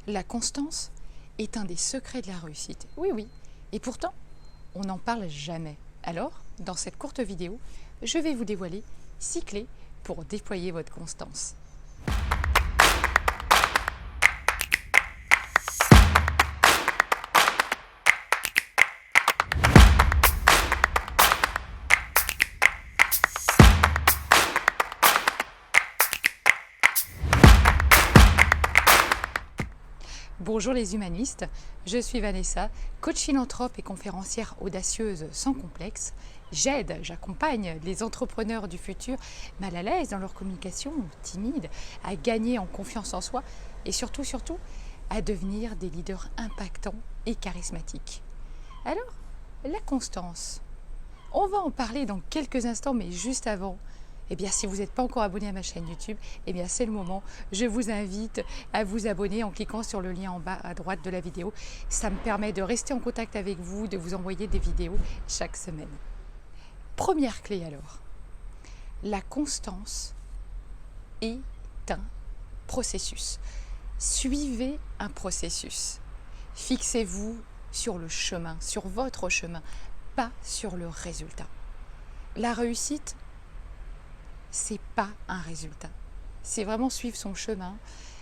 La constance est un des secrets de la réussite. Oui, oui. Et pourtant, on n'en parle jamais. Alors, dans cette courte vidéo, je vais vous dévoiler 6 clés pour déployer votre constance. Bonjour les humanistes, je suis Vanessa, coach philanthrope et conférencière audacieuse sans complexe. J'aide, j'accompagne les entrepreneurs du futur mal à l'aise dans leur communication, timides, à gagner en confiance en soi et surtout, à devenir des leaders impactants et charismatiques. Alors, la constance. On va en parler dans quelques instants, mais juste avant, eh bien, si vous n'êtes pas encore abonné à ma chaîne YouTube, eh bien, c'est le moment. Je vous invite à vous abonner en cliquant sur le lien en bas à droite de la vidéo. Ça me permet de rester en contact avec vous, de vous envoyer des vidéos chaque semaine. Première clé alors. La constance est un processus. Suivez un processus. Fixez-vous sur le chemin, sur votre chemin, pas sur le résultat. La réussite, c'est pas un résultat. C'est vraiment suivre son chemin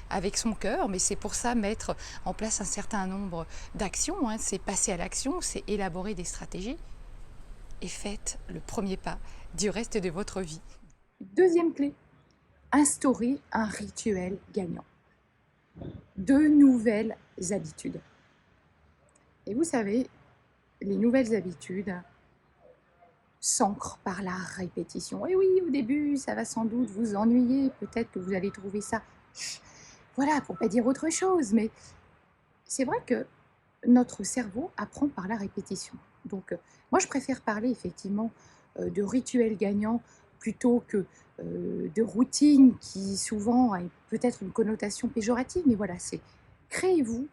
avec son cœur, mais c'est pour ça mettre en place un certain nombre d'actions. C'est passer à l'action, c'est élaborer des stratégies et faites le premier pas du reste de votre vie. Deuxième clé, instaurer un rituel gagnant. De nouvelles habitudes. Et vous savez, les nouvelles habitudes s'ancre par la répétition. Et oui, au début, ça va sans doute vous ennuyer, peut-être que vous allez trouver ça, voilà, pour pas dire autre chose, mais c'est vrai que notre cerveau apprend par la répétition. Donc, moi, je préfère parler effectivement de rituels gagnants plutôt que de routine qui souvent a peut-être une connotation péjorative, mais voilà, c'est créez-vous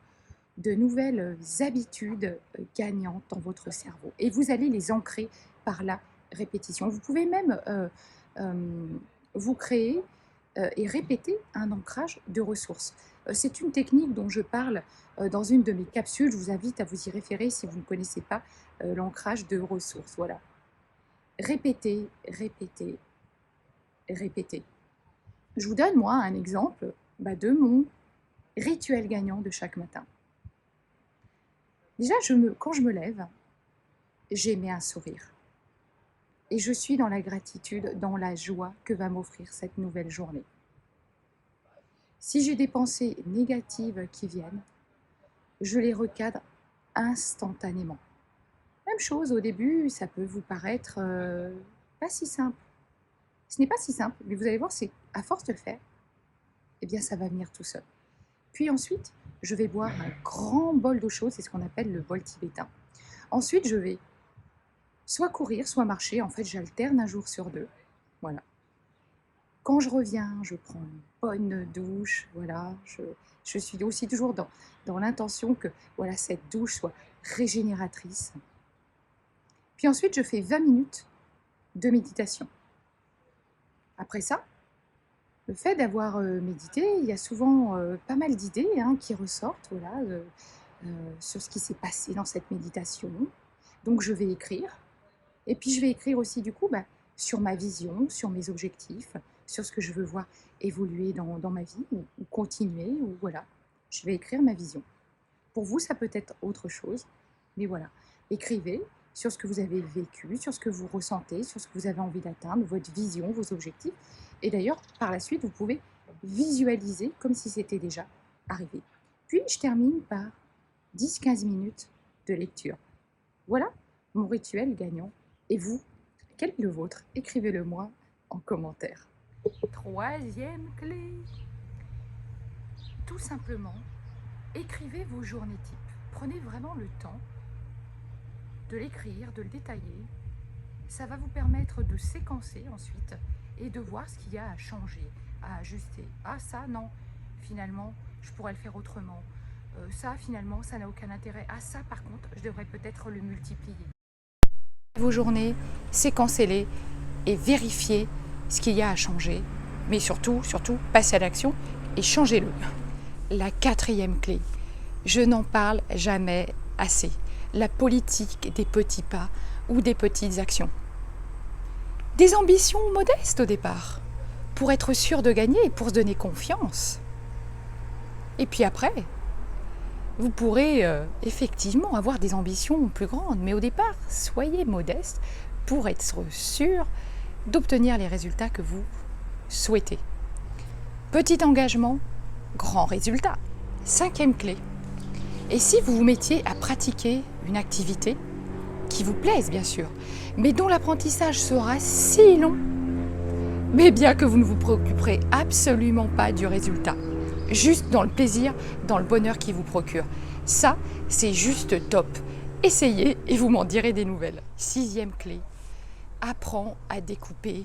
de nouvelles habitudes gagnantes dans votre cerveau et vous allez les ancrer par la répétition. Vous pouvez même vous créer et répéter un ancrage de ressources. C'est une technique dont je parle dans une de mes capsules. Je vous invite à vous y référer si vous ne connaissez pas l'ancrage de ressources. Voilà. Répétez, répétez, répétez. Je vous donne, moi, un exemple de mon rituel gagnant de chaque matin. Déjà, quand je me lève, j'émets un sourire. Et je suis dans la gratitude, dans la joie que va m'offrir cette nouvelle journée. Si j'ai des pensées négatives qui viennent, je les recadre instantanément. Même chose, au début, ça peut vous paraître pas si simple. Ce n'est pas si simple, mais vous allez voir, c'est à force de le faire, eh bien ça va venir tout seul. Puis ensuite, je vais boire un grand bol d'eau chaude, c'est ce qu'on appelle le bol tibétain. Ensuite, je vais soit courir, soit marcher. En fait, j'alterne un jour sur deux. Voilà. Quand je reviens, je prends une bonne douche. Voilà. Je suis aussi toujours dans l'intention que voilà, cette douche soit régénératrice. Puis ensuite, je fais 20 minutes de méditation. Après ça, le fait d'avoir médité, il y a souvent pas mal d'idées qui ressortent voilà, sur ce qui s'est passé dans cette méditation. Donc, je vais écrire. Et puis, je vais écrire aussi, du coup, sur ma vision, sur mes objectifs, sur ce que je veux voir évoluer dans ma vie, ou continuer, ou voilà. Je vais écrire ma vision. Pour vous, ça peut être autre chose, mais voilà. Écrivez sur ce que vous avez vécu, sur ce que vous ressentez, sur ce que vous avez envie d'atteindre, votre vision, vos objectifs. Et d'ailleurs, par la suite, vous pouvez visualiser comme si c'était déjà arrivé. Puis, je termine par 10-15 minutes de lecture. Voilà mon rituel gagnant. Et vous, quel est le vôtre? Écrivez-le moi en commentaire. Troisième clé. Tout simplement, écrivez vos journées types. Prenez vraiment le temps de l'écrire, de le détailler. Ça va vous permettre de séquencer ensuite et de voir ce qu'il y a à changer, à ajuster. Ah ça, non, finalement, je pourrais le faire autrement. Ça, finalement, ça n'a aucun intérêt. Ah ça, par contre, je devrais peut-être le multiplier. Vos journées, séquencez-les et vérifiez ce qu'il y a à changer. Mais surtout, passez à l'action et changez-le. La quatrième clé, je n'en parle jamais assez, la politique des petits pas ou des petites actions. Des ambitions modestes au départ, pour être sûr de gagner et pour se donner confiance. Et puis après, vous pourrez effectivement avoir des ambitions plus grandes, mais au départ, soyez modeste pour être sûr d'obtenir les résultats que vous souhaitez. Petit engagement, grand résultat. Cinquième clé. Et si vous vous mettiez à pratiquer une activité qui vous plaise bien sûr, mais dont l'apprentissage sera si long, mais bien que vous ne vous préoccuperez absolument pas du résultat, juste dans le plaisir, dans le bonheur qu'il vous procure. Ça, c'est juste top. Essayez et vous m'en direz des nouvelles. Sixième clé, apprends à découper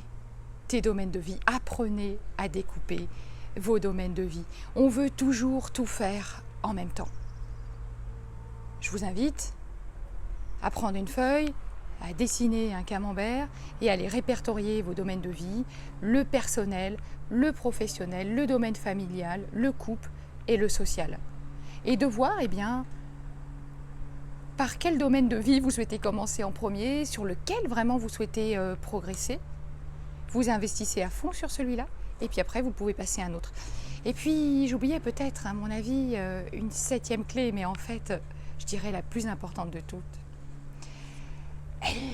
tes domaines de vie. Apprenez à découper vos domaines de vie. On veut toujours tout faire en même temps. Je vous invite à prendre une feuille, à dessiner un camembert et à aller répertorier vos domaines de vie, le personnel, le professionnel, le domaine familial, le couple et le social. Et de voir, par quel domaine de vie vous souhaitez commencer en premier, sur lequel vraiment vous souhaitez progresser. Vous investissez à fond sur celui-là et puis après vous pouvez passer à un autre. Et puis j'oubliais peut-être, à mon avis, une septième clé, mais en fait, je dirais la plus importante de toutes.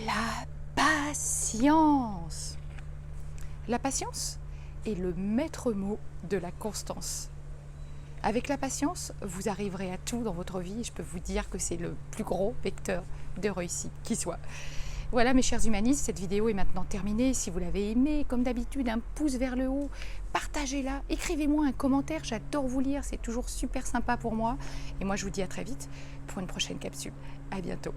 La patience. La patience est le maître mot de la constance. Avec la patience, vous arriverez à tout dans votre vie et je peux vous dire que c'est le plus gros vecteur de réussite qui soit. Voilà mes chers humanistes, cette vidéo est maintenant terminée. Si vous l'avez aimée, comme d'habitude, un pouce vers le haut, partagez-la, écrivez-moi un commentaire, j'adore vous lire, c'est toujours super sympa pour moi. Et moi je vous dis à très vite pour une prochaine capsule. À bientôt.